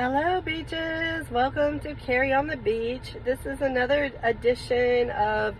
Hello beaches, welcome to Carry on the Beach. This is another edition of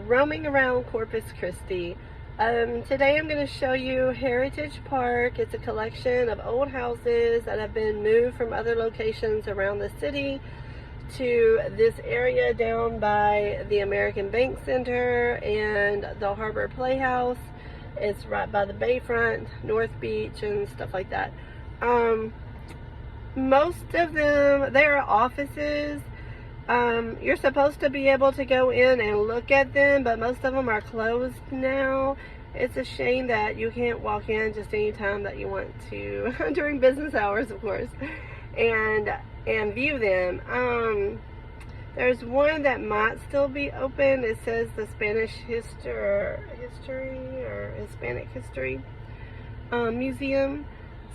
roaming around Corpus Christi. Today I'm going to show you Heritage Park. It's a collection of old houses that have been moved from other locations around the city to this area down by the American Bank Center and the Harbor Playhouse. It's right by the bayfront, North Beach and stuff like that. Most of them, they are offices. You're supposed to be able to go in and look at them, but most of them are closed now. It's a shame that you can't walk in just any time that you want to, during business hours, of course, and view them. There's one that might still be open. It says the Spanish history or Hispanic history museum.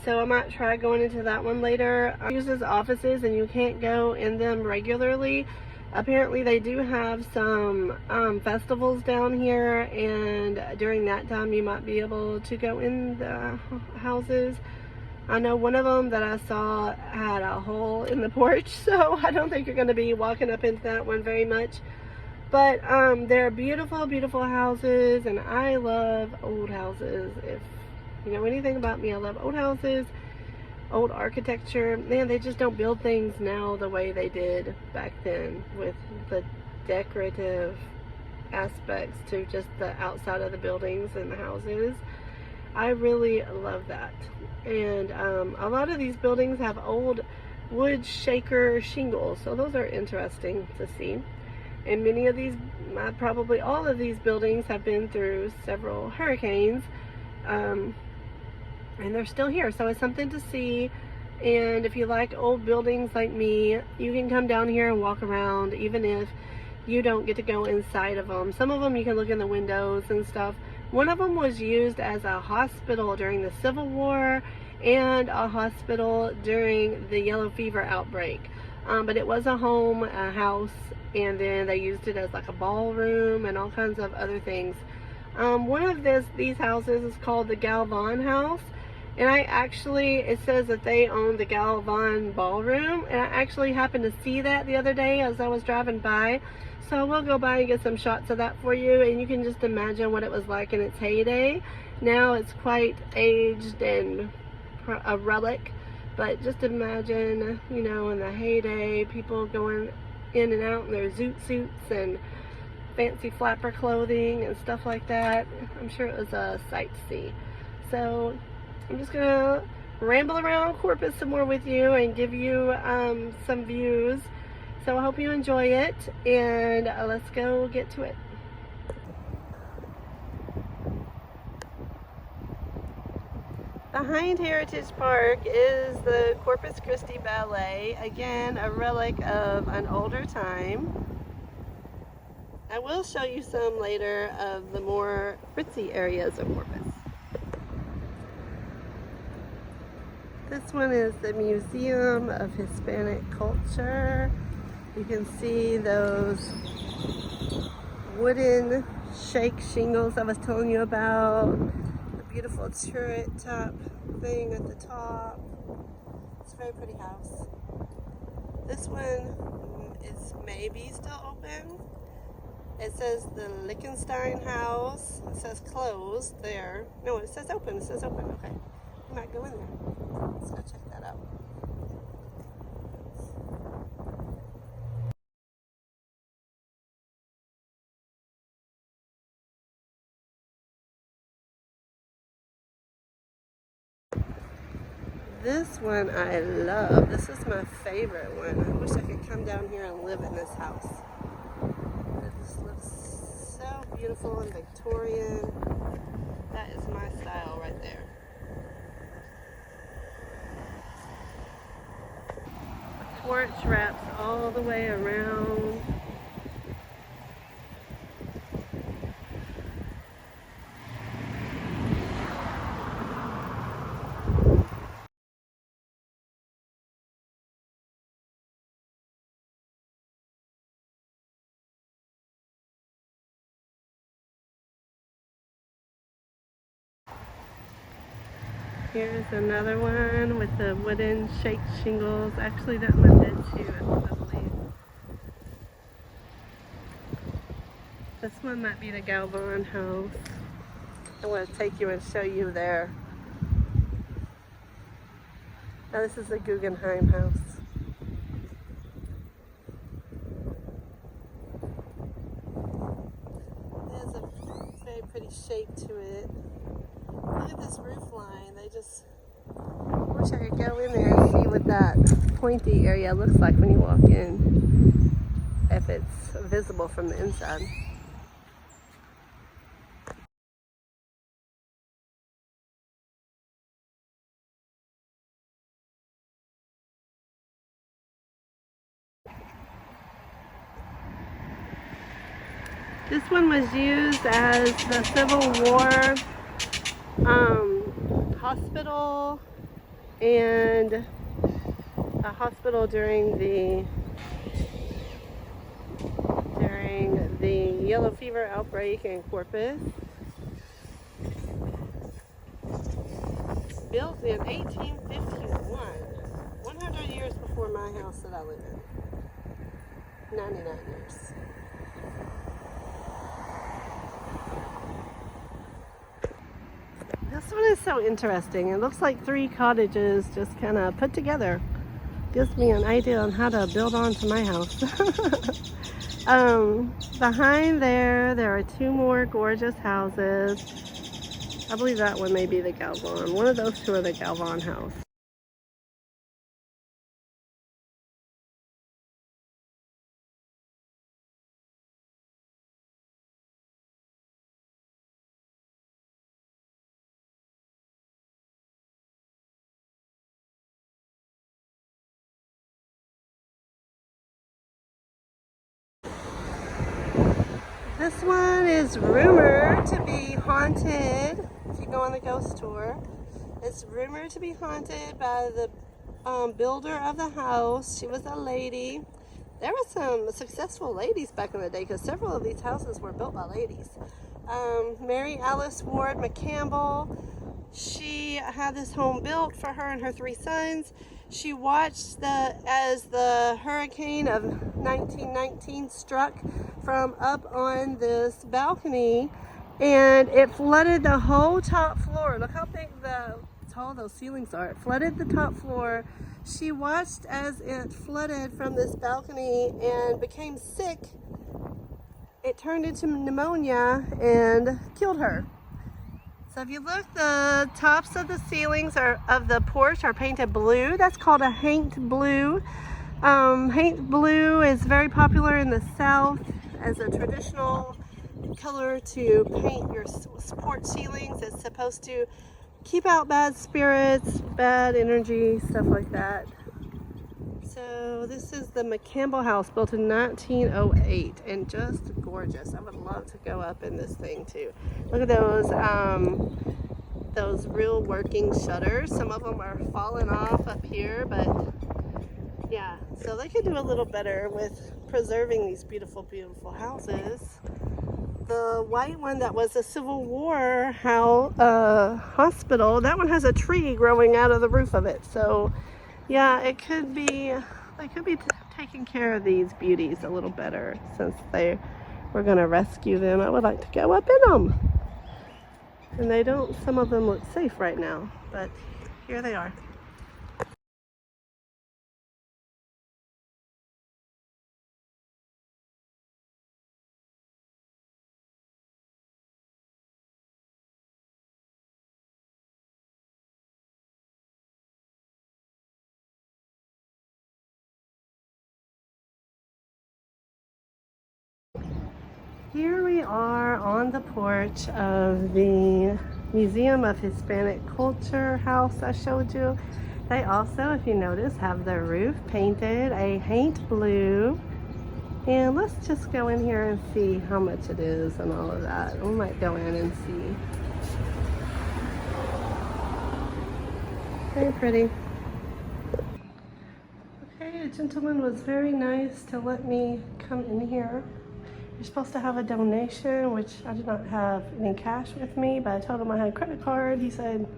So I might try going into that one later. It uses offices and you can't go in them regularly. Apparently they do have some festivals down here, and during that time you might be able to go in the houses. I know one of them that I saw had a hole in the porch, so I don't think you're going to be walking up into that one very much. But they're beautiful, beautiful houses, and I love old houses. If you know anything about me, I love old houses, old architecture. Man, they just don't build things now the way they did back then, with the decorative aspects to just the outside of the buildings and the houses. I really love that. And a lot of these buildings have old wood shaker shingles, so those are interesting to see. And many of these, probably all of these buildings have been through several hurricanes. And they're still here, so it's something to see. And if you like old buildings like me, you can come down here and walk around, even if you don't get to go inside of them. Some of them you can look in the windows and stuff. One of them was used as a hospital during the Civil War and a hospital during the yellow fever outbreak. But it was a home, a house, and then they used it as like a ballroom and all kinds of other things. One of these houses is called the Galvan House. And it says that they own the Galvan Ballroom, and I actually happened to see that the other day as I was driving by. So we'll go by and get some shots of that for you, and you can just imagine what it was like in its heyday. Now it's quite aged and a relic, but just imagine, you know, in the heyday, people going in and out in their zoot suits and fancy flapper clothing and stuff like that. I'm sure it was a sight to see. So I'm just gonna ramble around Corpus some more with you and give you some views. So I hope you enjoy it, and let's go get to it. Behind Heritage Park is the Corpus Christi Ballet, again a relic of an older time. I will show you some later of the more ritzy areas of Corpus. This one is the Museum of Hispanic Culture. You can see those wooden shake shingles I was telling you about. The beautiful turret top thing at the top. It's a very pretty house. This one is maybe still open. It says the Lichtenstein House. It says closed there. No, it says open. It says open. Okay. I might go in there. Let's go check that out. This one I love. This is my favorite one. I wish I could come down here and live in this house. It just looks so beautiful and Victorian. That is my style right there. The porch wraps all the way around. Here's another one with the wooden shake shingles. Actually, that one did too, I believe. This one might be the Galvan house. I want to take you and show you there. Now this is the Guggenheim house. It has a very pretty shape to it. Look at this roof line. I wish I could go in there and see what that pointy area looks like when you walk in, if it's visible from the inside. This one was used as the Civil War hospital and a hospital during the yellow fever outbreak in Corpus. Built in 1851, 100 years before my house that I live in. 99 years. This one is so interesting. It looks like 3 cottages just kind of put together. Gives me an idea on how to build onto my house. Behind there are 2 more gorgeous houses. I believe that one may be the Galvan. One of those 2 are the Galvan house. This one is rumored to be haunted. If you go on the ghost tour, it's rumored to be haunted by the builder of the house. She was a lady. There were some successful ladies back in the day because several of these houses were built by ladies. Mary Alice Ward McCampbell. She had this home built for her and her 3 sons. She watched as the hurricane of 1919 struck from up on this balcony, and it flooded the whole top floor. Look how tall those ceilings are. It flooded the top floor. She watched as it flooded from this balcony and became sick. It turned into pneumonia and killed her. So if you look, the tops of the ceilings of the porch are painted blue. That's called a haint blue. Haint blue is very popular in the South as a traditional color to paint your porch ceilings. It's supposed to keep out bad spirits, bad energy, stuff like that. So this is the McCampbell house, built in 1908, and just gorgeous. I would love to go up in this thing too. Look at those real working shutters. Some of them are falling off up here, but yeah, so they could do a little better with preserving these beautiful, beautiful houses. The white one that was a Civil War hospital, that one has a tree growing out of the roof of it. So yeah, they could be taking care of these beauties a little better since we're going to rescue them. I would like to go up in them. And some of them look safe right now, but here they are. Here we are on the porch of the Museum of Hispanic Culture house I showed you. They also, if you notice, have the roof painted a haint blue. And let's just go in here and see how much it is and all of that. We might go in and see. Very pretty. Okay, the gentleman was very nice to let me come in here. You're supposed to have a donation, which I did not have any cash with me, but I told him I had a credit card. He said,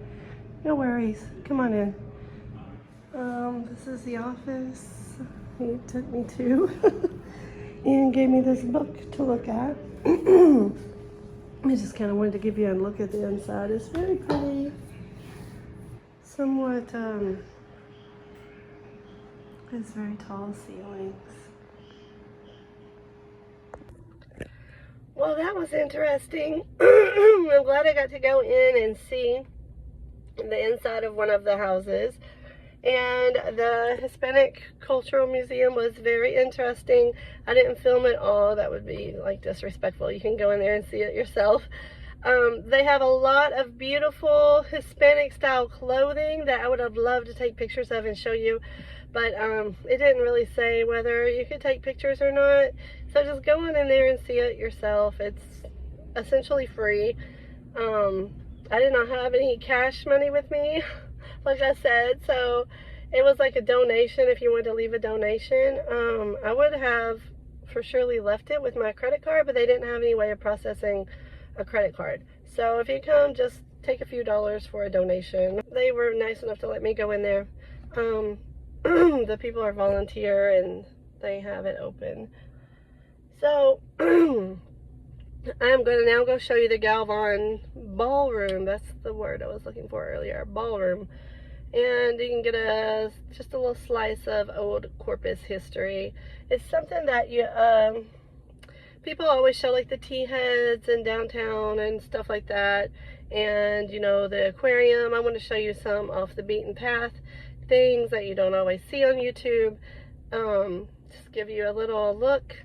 No worries. Come on in. This is the office he took me to and gave me this book to look at. I just kind of wanted to give you a look at the inside. It's very pretty. Somewhat, it's very tall ceilings. Well, that was interesting. I'm glad I got to go in and see the inside of one of the houses. And the Hispanic Cultural Museum was very interesting. I didn't film it all. That would be like disrespectful. You can go in there and see it yourself. They have a lot of beautiful Hispanic style clothing that I would have loved to take pictures of and show you. But it didn't really say whether you could take pictures or not. So just go on in there and see it yourself. It's essentially free. I did not have any cash money with me, like I said. So it was like a donation if you wanted to leave a donation. I would have for surely left it with my credit card, but they didn't have any way of processing a credit card. So if you come, just take a few dollars for a donation. They were nice enough to let me go in there. The people are volunteer and they have it open. So I'm going to now go show you the Galvan Ballroom. That's the word I was looking for earlier, ballroom. And you can get just a little slice of old Corpus history. It's something that you people always show, like the tea heads in downtown and stuff like that. And you know, the aquarium. I want to show you some off the beaten path things that you don't always see on YouTube. Just give you a little look.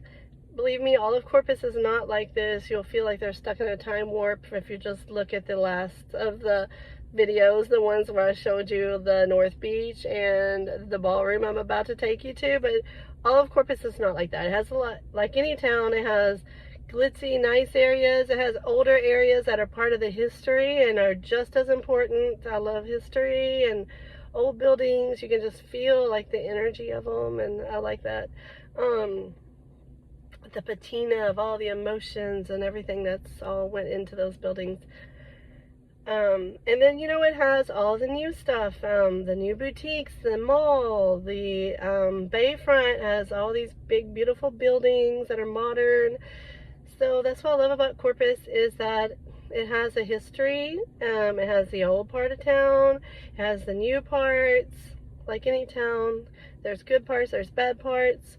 Believe me, all of Corpus is not like this. You'll feel like they're stuck in a time warp if you just look at the last of the videos, the ones where I showed you the North Beach and the ballroom I'm about to take you to. But all of Corpus is not like that. It has a lot, like any town, it has glitzy, nice areas. It has older areas that are part of the history and are just as important. I love history and old buildings. You can just feel like the energy of them, and I like that. The patina of all the emotions and everything that's all went into those buildings. And then, you know, it has all the new stuff, the new boutiques, the mall, the bayfront has all these big, beautiful buildings that are modern. So that's what I love about Corpus, is that it has a history. It has the old part of town, it has the new parts. Like any town, there's good parts, there's bad parts.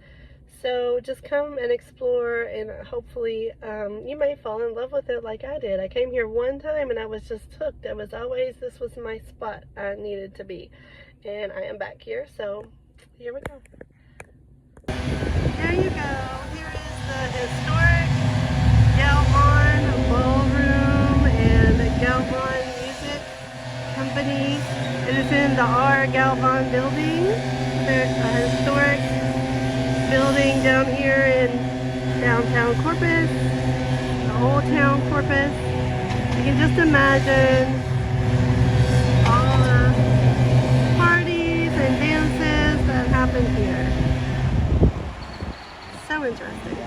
So just come and explore, and hopefully you may fall in love with it like I did. I came here one time and I was just hooked. It was always, this was my spot I needed to be. And I am back here, so here we go. There you go. Here is the historic Galvan Ballroom and the Galvan Music Company. It is in the R. Galvan building. There's a historic building down here in downtown Corpus, the old town Corpus. You can just imagine all the parties and dances that happen here. So interesting.